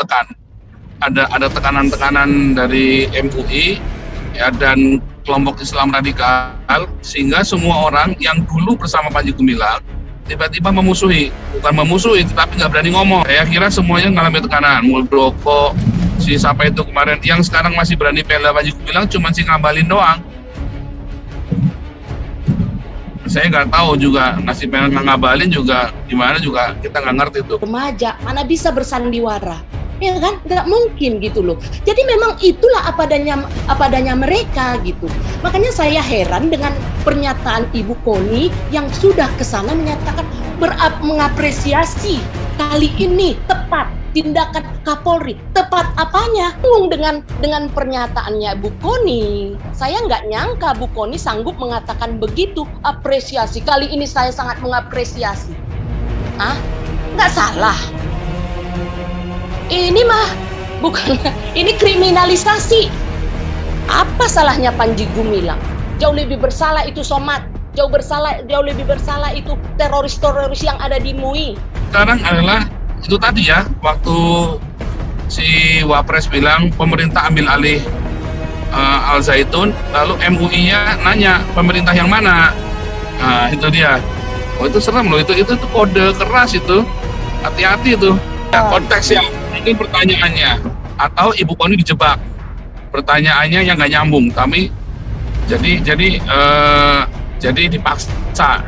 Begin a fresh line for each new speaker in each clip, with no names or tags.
ditekan. Ada tekanan-tekanan dari MUI ya, dan kelompok Islam radikal, sehingga semua orang yang dulu bersama Panji Gumilang tiba-tiba memusuhi, bukan memusuhi tetapi nggak berani ngomong. Saya kira semuanya mengalami tekanan. Muldoko, si siapa itu kemarin yang sekarang masih berani bela Panji Gumilang cuma si Ngabalin doang. Saya nggak tahu juga nasibnya Ngabalin juga gimana, juga kita nggak ngerti tuh.
Remaja mana bisa bersandiwara, ya kan? Nggak mungkin gitu loh. Jadi memang itulah apa adanya mereka gitu. Makanya saya heran dengan pernyataan Ibu Koni yang sudah kesana menyatakan mengapresiasi kali ini tepat tindakan Kapolri. Tepat apanya? Bingung dengan pernyataannya Bu Koni. Saya nggak nyangka Bu Koni sanggup mengatakan begitu. Apresiasi kali ini saya sangat mengapresiasi. Nggak salah. Ini mah bukan, ini kriminalisasi. Apa salahnya Panji Gumilang? Jauh lebih bersalah itu Somad. Jauh lebih bersalah itu teroris-teroris yang ada di MUI.
Sekarang adalah itu tadi ya, waktu si Wapres bilang pemerintah ambil alih Al Zaitun, lalu MUI-nya nanya pemerintah yang mana. Nah itu dia. Oh itu serem loh, itu kode keras itu. Hati-hati itu. Ya, konteksnya mungkin pertanyaannya, atau Ibu Koni dijebak pertanyaannya yang nggak nyambung, tapi jadi dipaksa.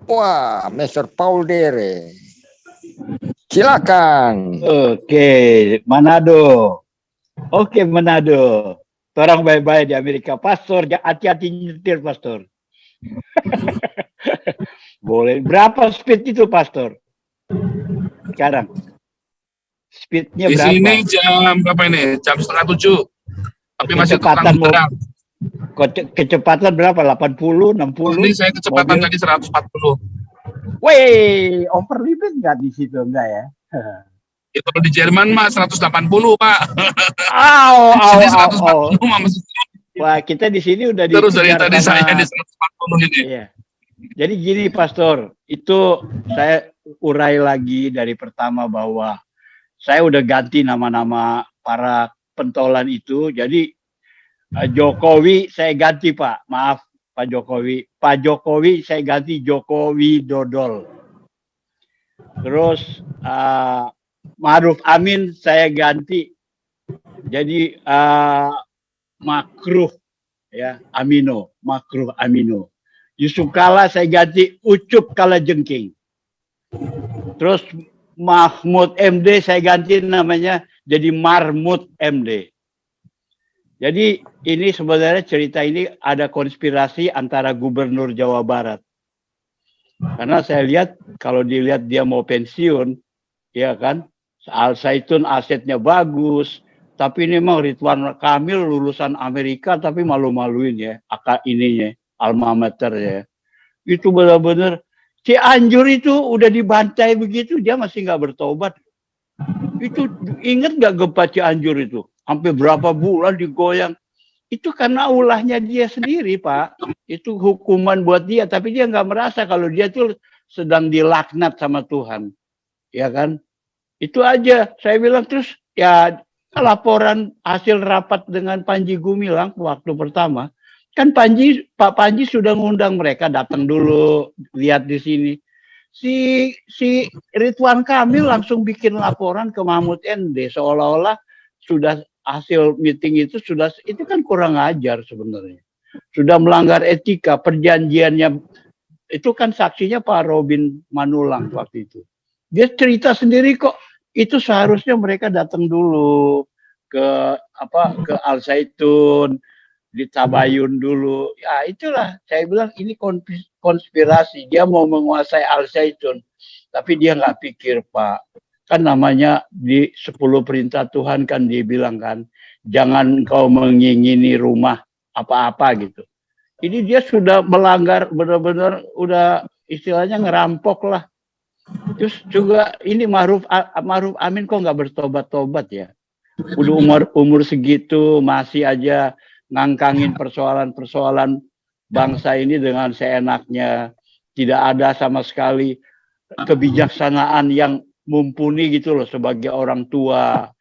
Wah, Mr. Paul Dere. Silakan.
Oke, Manado. Orang baik-baik di Amerika. Pastor, hati-hati nyetir, Pastor. Boleh. Berapa speed itu, Pastor? Sekarang. Speednya berapa?
Di sini jam berapa ini? Jam 6:30. Tapi masih terang benderang.
Kecepatan berapa? 80, 60?
Ini saya kecepatan tadi 140.
Wey, over limit nggak di situ, enggak ya?
Itu di Jerman mah 180, Pak.
Sini
140 masih.
Wah, kita di sini udah
terus dari tadi saya di 140 ini.
Iya. Jadi gini, Pastor, itu saya urai lagi dari pertama bahwa saya udah ganti nama-nama para pentolan itu. Jadi Jokowi saya ganti, Pak. Maaf, Pak Jokowi. Pak Jokowi saya ganti Jokowi Dodol. Terus Ma'ruf Amin saya ganti jadi Makruh ya, Makruh Amino. Yusuf Kala saya ganti Ucup Kalajengking. Terus Mahmud MD saya ganti namanya jadi Marmut MD. Jadi ini sebenarnya cerita ini ada konspirasi antara Gubernur Jawa Barat. Karena saya lihat kalau dilihat dia mau pensiun, ya kan, Al Zaitun asetnya bagus, tapi ini memang Ridwan Kamil lulusan Amerika tapi malu-maluin ya, ininya, alma mater ya. Itu benar-benar Cianjur itu udah dibantai begitu, dia masih nggak bertobat. Itu ingat nggak gempa Cianjur itu? Hampir berapa bulan digoyang. Itu karena ulahnya dia sendiri, Pak. Itu hukuman buat dia, tapi dia nggak merasa kalau dia tuh sedang dilaknat sama Tuhan. Ya kan? Itu aja. Saya bilang terus ya laporan hasil rapat dengan Panji Gumilang waktu pertama. Kan Pak Panji sudah ngundang mereka datang dulu lihat di sini. Si Ridwan Kamil langsung bikin laporan ke Mahmud MD seolah-olah sudah hasil meeting itu kan kurang ajar sebenarnya. Sudah melanggar etika, perjanjiannya itu kan saksinya Pak Robin Manulang waktu itu. Dia cerita sendiri kok, itu seharusnya mereka datang dulu ke Al Zaitun, di Tabayun dulu. Ya itulah saya bilang ini konspirasi. Dia mau menguasai Al Zaitun, tapi dia nggak pikir, Pak. Kan namanya di 10 perintah Tuhan kan dia bilang kan, jangan kau mengingini rumah apa-apa gitu. Ini dia sudah melanggar, benar-benar udah istilahnya ngerampok lah. Terus juga ini Ma'ruf Amin kok nggak bertobat-tobat ya. Udah umur segitu masih aja ngangkangin persoalan-persoalan bangsa ini dengan seenaknya. Tidak ada sama sekali kebijaksanaan yang mumpuni gitu loh sebagai orang tua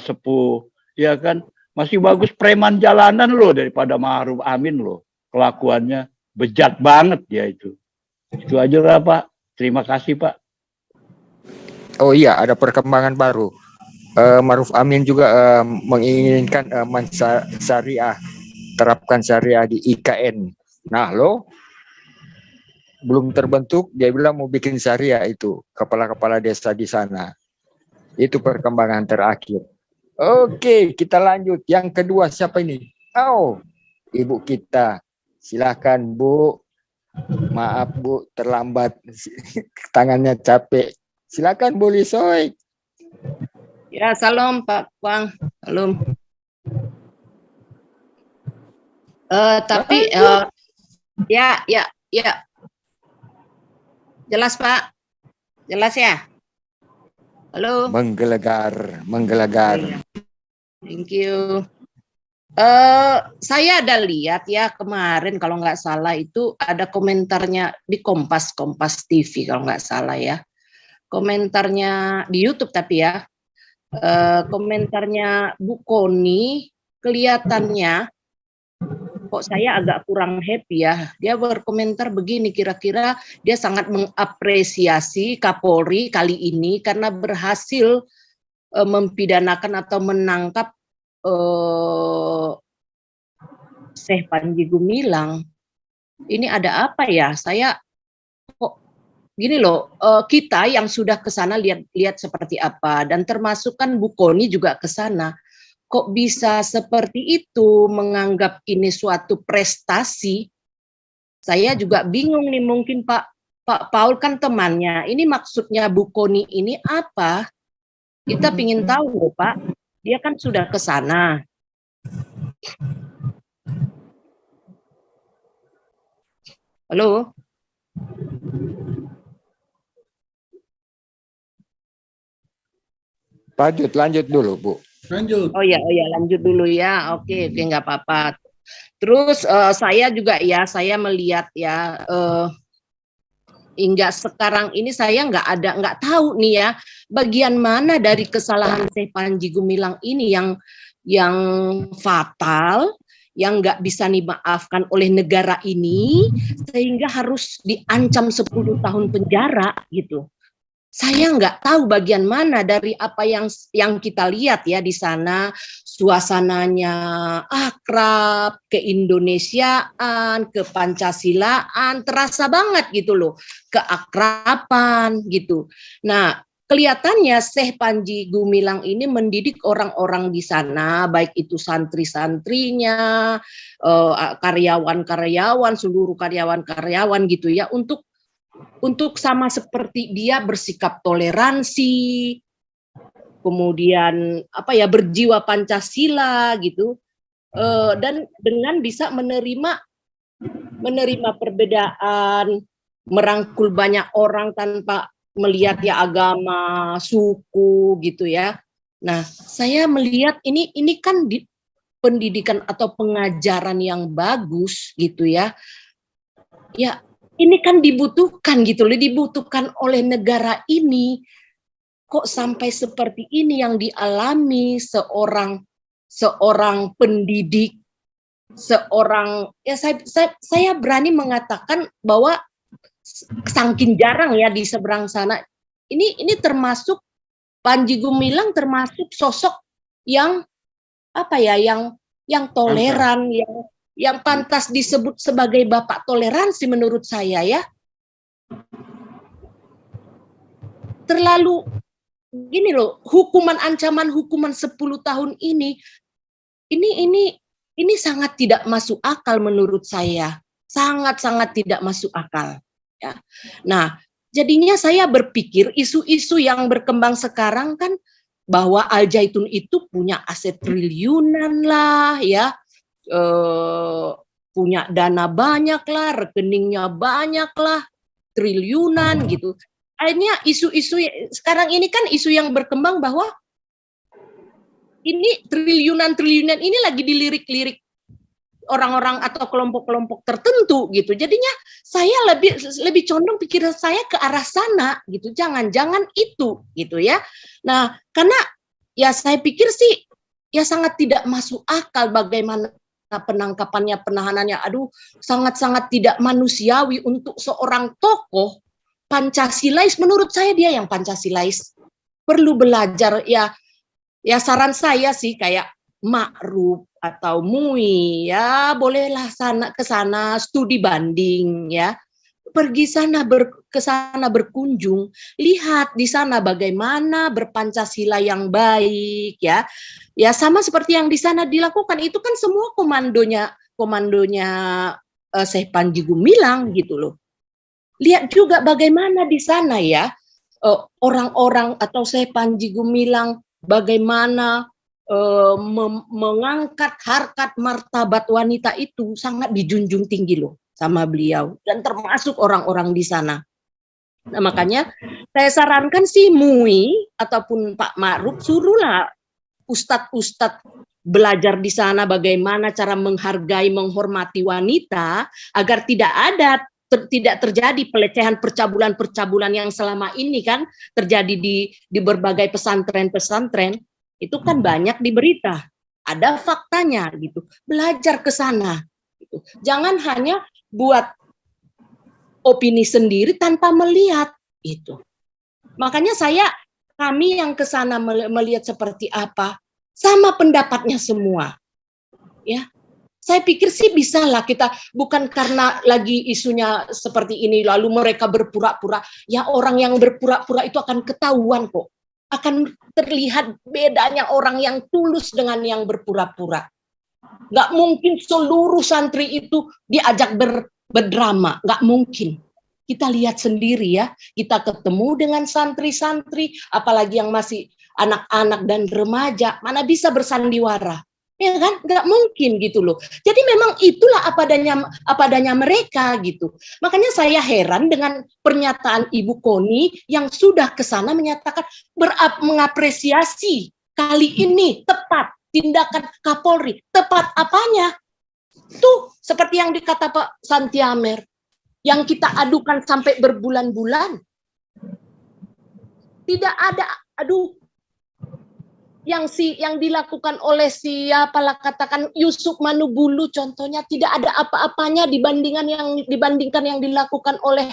sepuh. Ya kan? Masih bagus preman jalanan loh daripada Ma'ruf Amin loh. Kelakuannya bejat banget ya itu. Itu aja lah Pak. Terima kasih Pak.
Oh iya, ada perkembangan baru. Ma'ruf Amin juga menginginkan syariah, terapkan syariah di IKN. Nah lo belum terbentuk, dia bilang mau bikin syariah itu kepala-kepala desa di sana. Itu perkembangan terakhir. Oke, kita lanjut. Yang kedua siapa ini? Oh, ibu kita. Silakan Bu. Maaf Bu, terlambat. Tangannya capek. Silakan Bu Lisoy.
Ya, salam Pak Kwang. Salam. Tapi ya. Jelas Pak. Jelas ya? Halo.
Menggelegar.
Thank you. Saya ada lihat ya kemarin kalau nggak salah itu ada komentarnya di Kompas TV kalau nggak salah ya. Komentarnya di YouTube tapi ya. Komentarnya Bu Koni kelihatannya kok saya agak kurang happy ya. Dia berkomentar begini, kira-kira dia sangat mengapresiasi Kapolri kali ini karena berhasil mempidanakan atau menangkap Syekh Panji Gumilang. Ini ada apa ya? Saya kok gini loh, kita yang sudah ke sana lihat seperti apa, dan termasuk kan Bu Koni juga ke sana. Kok bisa seperti itu menganggap ini suatu prestasi? Saya juga bingung nih, mungkin Pak Paul kan temannya. Ini maksudnya Bu Koni ini apa? Kita pingin tahu loh Pak. Dia kan sudah ke sana. Halo?
Lanjut dulu Bu.
Lanjut.
Oh ya, lanjut dulu ya. Oke, nggak apa-apa. Terus saya juga ya, saya melihat ya, hingga sekarang ini saya nggak tahu nih ya, bagian mana dari kesalahan Syekh Panji Gumilang ini yang fatal, yang nggak bisa dimaafkan oleh negara ini, sehingga harus diancam 10 tahun penjara gitu. Saya nggak tahu bagian mana dari apa yang kita lihat ya di sana, suasananya akrab, keindonesiaan, kepancasilaan, terasa banget gitu loh, keakraban gitu. Nah, kelihatannya Syekh Panji Gumilang ini mendidik orang-orang di sana, baik itu santri-santrinya, karyawan-karyawan, seluruh karyawan-karyawan gitu ya, untuk sama seperti dia bersikap toleransi, kemudian berjiwa Pancasila gitu, dan dengan bisa menerima perbedaan, merangkul banyak orang tanpa melihat ya agama, suku gitu ya. Nah, saya melihat ini kan pendidikan atau pengajaran yang bagus gitu ya. Ya, ini kan dibutuhkan gitu loh, dibutuhkan oleh negara ini. Kok sampai seperti ini yang dialami seorang pendidik, seorang ya saya berani mengatakan bahwa saking jarang ya di seberang sana. Ini termasuk Panji Gumilang termasuk sosok yang yang toleran, yang pantas disebut sebagai bapak toleransi menurut saya ya. Terlalu gini loh, ancaman hukuman 10 tahun ini sangat tidak masuk akal menurut saya. Sangat-sangat tidak masuk akal ya. Nah, jadinya saya berpikir isu-isu yang berkembang sekarang kan bahwa Al Zaitun itu punya aset triliunan lah ya. Punya dana banyak lah, rekeningnya banyak lah, triliunan gitu. Akhirnya isu-isu sekarang ini kan isu yang berkembang bahwa ini triliunan ini lagi dilirik-lirik orang-orang atau kelompok-kelompok tertentu gitu. Jadinya saya lebih condong pikiran saya ke arah sana gitu. Jangan-jangan itu gitu ya. Nah, karena ya saya pikir sih ya sangat tidak masuk akal bagaimana penangkapannya, penahanannya. Aduh, sangat-sangat tidak manusiawi untuk seorang tokoh Pancasilais. Menurut saya dia yang Pancasilais. Perlu belajar ya. Ya saran saya sih kayak Ma'ruf atau MUI ya, bolehlah ke sana studi banding ya. Pergi sana ke sana berkunjung, lihat di sana bagaimana berpancasila yang baik ya. Ya sama seperti yang di sana dilakukan, itu kan semua komandonya Syekh Panji Gumilang gitu loh. Lihat juga bagaimana di sana ya orang-orang atau Syekh Panji Gumilang bagaimana mengangkat harkat martabat wanita itu sangat dijunjung tinggi loh sama beliau dan termasuk orang-orang di sana. Nah, makanya saya sarankan sih MUI ataupun Pak Ma'ruf suruhlah ustadz-ustadz belajar di sana bagaimana cara menghargai, menghormati wanita agar tidak terjadi pelecehan percabulan yang selama ini kan terjadi di berbagai pesantren-pesantren. Itu kan banyak di berita, ada faktanya gitu. Belajar ke sana. Gitu. Jangan hanya buat opini sendiri tanpa melihat itu. Makanya kami yang ke sana melihat seperti apa, sama pendapatnya semua. Ya, saya pikir sih bisalah kita, bukan karena lagi isunya seperti ini lalu mereka berpura-pura. Ya orang yang berpura-pura itu akan ketahuan kok. Akan terlihat bedanya orang yang tulus dengan yang berpura-pura. Nggak mungkin seluruh santri itu diajak berdrama, nggak mungkin. Kita lihat sendiri ya, kita ketemu dengan santri-santri, apalagi yang masih anak-anak dan remaja, mana bisa bersandiwara. Ya kan, nggak mungkin gitu loh. Jadi memang itulah apa adanya mereka gitu. Makanya saya heran dengan pernyataan Ibu Koni yang sudah ke sana menyatakan mengapresiasi kali ini tepat tindakan Kapolri. Tepat apanya? Tuh seperti yang dikata Pak Santiamer, yang kita adukan sampai berbulan-bulan. Tidak ada, yang dilakukan oleh siapalah katakan Yusuf Manubulu contohnya tidak ada apa-apanya dibandingkan yang dilakukan oleh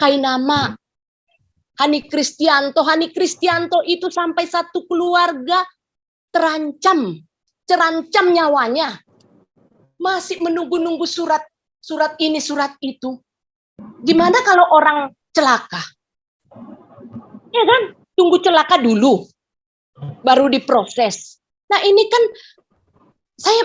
Kainama. Hani Kristianto itu sampai satu keluarga terancam nyawanya. Masih menunggu-nunggu surat ini, surat itu. Gimana kalau orang celaka? Ya kan? Tunggu celaka dulu. Baru diproses. Nah ini kan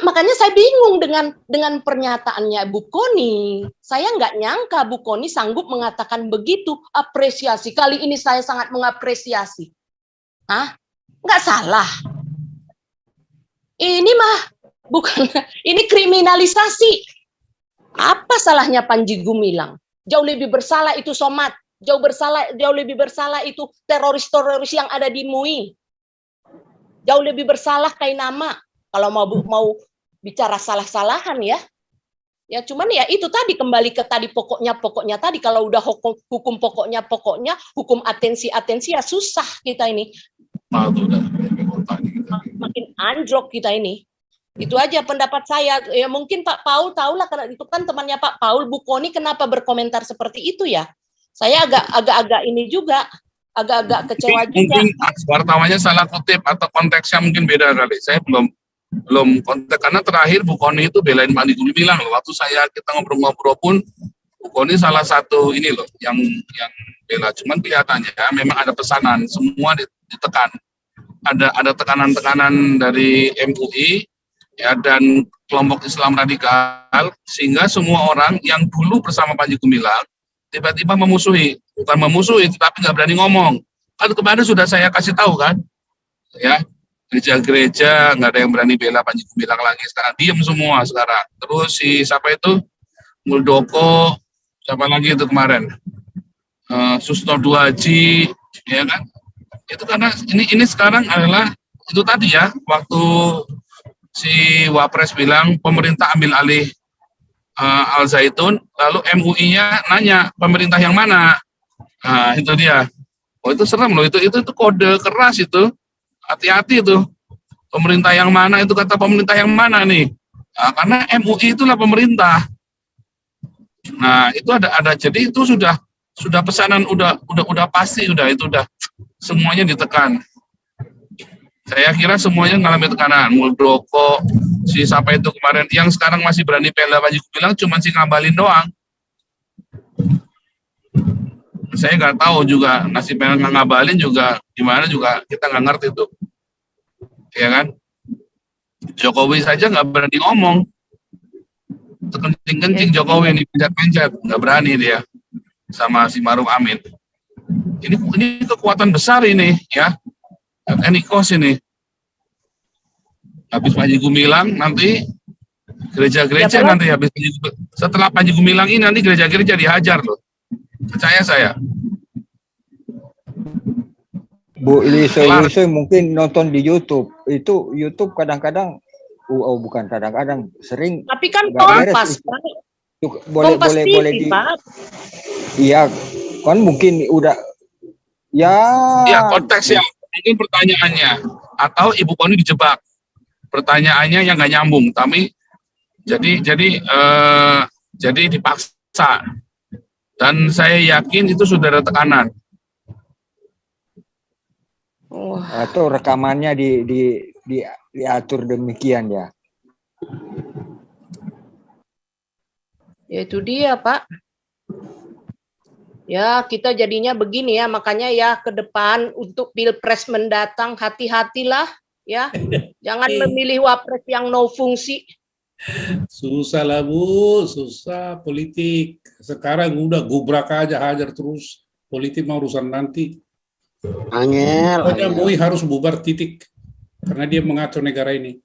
makanya saya bingung dengan pernyataannya Bu Koni. Saya nggak nyangka Bu Koni sanggup mengatakan begitu. Apresiasi, kali ini saya sangat mengapresiasi. Nggak salah. Ini mah bukan, ini kriminalisasi. Apa salahnya Panji Gumilang? Jauh lebih bersalah itu Somad. Jauh lebih bersalah itu teroris-teroris yang ada di MUI. Jauh lebih bersalah Kainama. Kalau mau bicara salah-salahan ya. Ya cuman ya itu tadi kembali ke tadi pokoknya tadi, kalau udah hukum pokoknya, hukum atensi ya susah kita ini. Makin anjlok kita ini. Itu aja pendapat saya. Ya mungkin Pak Paul tahulah, karena itu kan temannya Pak Paul. Bu Koni kenapa berkomentar seperti itu ya? Saya agak ini juga. Agak kecewa juga.
Mungkin wartawannya salah kutip atau konteksnya mungkin beda kali. Saya belum konteks, karena terakhir Bu Koni itu belain Panji Gumilang loh. Waktu kita ngobrol-ngobrol pun Bu Koni salah satu ini loh yang bela. Cuman kelihatannya memang ada pesanan, semua ditekan. Ada tekanan-tekanan dari MUI ya dan kelompok Islam radikal, sehingga semua orang yang dulu bersama Panji Gumilang tiba-tiba bukan memusuhi, tapi nggak berani ngomong. Kan kemarin sudah saya kasih tahu kan, ya gereja-gereja nggak ada yang berani bela Panji Gumilang lagi. Sekarang diem semua sekarang. Terus siapa itu Muldoko, siapa lagi itu kemarin, Susno Duaji, ya kan? Itu karena ini sekarang adalah itu tadi ya, waktu si Wapres bilang pemerintah ambil alih Al Zaitun, lalu MUI-nya nanya pemerintah yang mana. Nah, itu dia. Oh, itu serem loh, itu kode keras itu. Hati-hati itu. Pemerintah yang mana, itu kata pemerintah yang mana nih? Nah, karena MUI itulah pemerintah. Nah, itu ada jadi itu sudah pesanan udah pasti, itu udah semuanya ditekan. Saya kira semuanya mengalami tekanan. Muldoko, si siapa itu kemarin, yang sekarang masih berani bela Panji Gumilang cuma si Ngabalin doang. Saya nggak tahu juga nasib yang Ngabalin juga gimana juga, kita nggak ngerti tuh. Ya kan? Jokowi saja nggak berani ngomong. Kencing-kencing Jokowi ini, pencet-pencet, nggak berani dia sama si Maruf Amin. Ini kekuatan besar ini, ya. Enikos ini. Habis Panji Gumilang nanti gereja-gereja
Ya,
nanti setelah Panji Gumilang ini nanti gereja-gereja dihajar loh. Percaya saya.
Bu Lise mungkin nonton di YouTube. Itu YouTube kadang-kadang, bukan kadang-kadang, sering.
Tapi kan
nggak beres.
Kompas, Pak.
Boleh
Kompas TV,
di.
Pak.
Iya, kan mungkin udah. Ya.
Ya, konteksnya mungkin pertanyaannya, atau Ibu Koni dijebak. Pertanyaannya yang nggak nyambung, tapi jadi dipaksa. Dan saya yakin itu sudah ada tekanan.
Atau rekamannya diatur demikian ya.
Ya itu dia, Pak. Ya, kita jadinya begini ya, makanya ya ke depan untuk Pilpres mendatang hati-hatilah ya. Jangan memilih wapres yang no fungsi.
Susah lah Bu, susah politik. Sekarang udah gubrak aja, hajar terus. Politik mau urusan nanti. Pokoknya MUI harus bubar titik. Karena dia mengatur negara ini.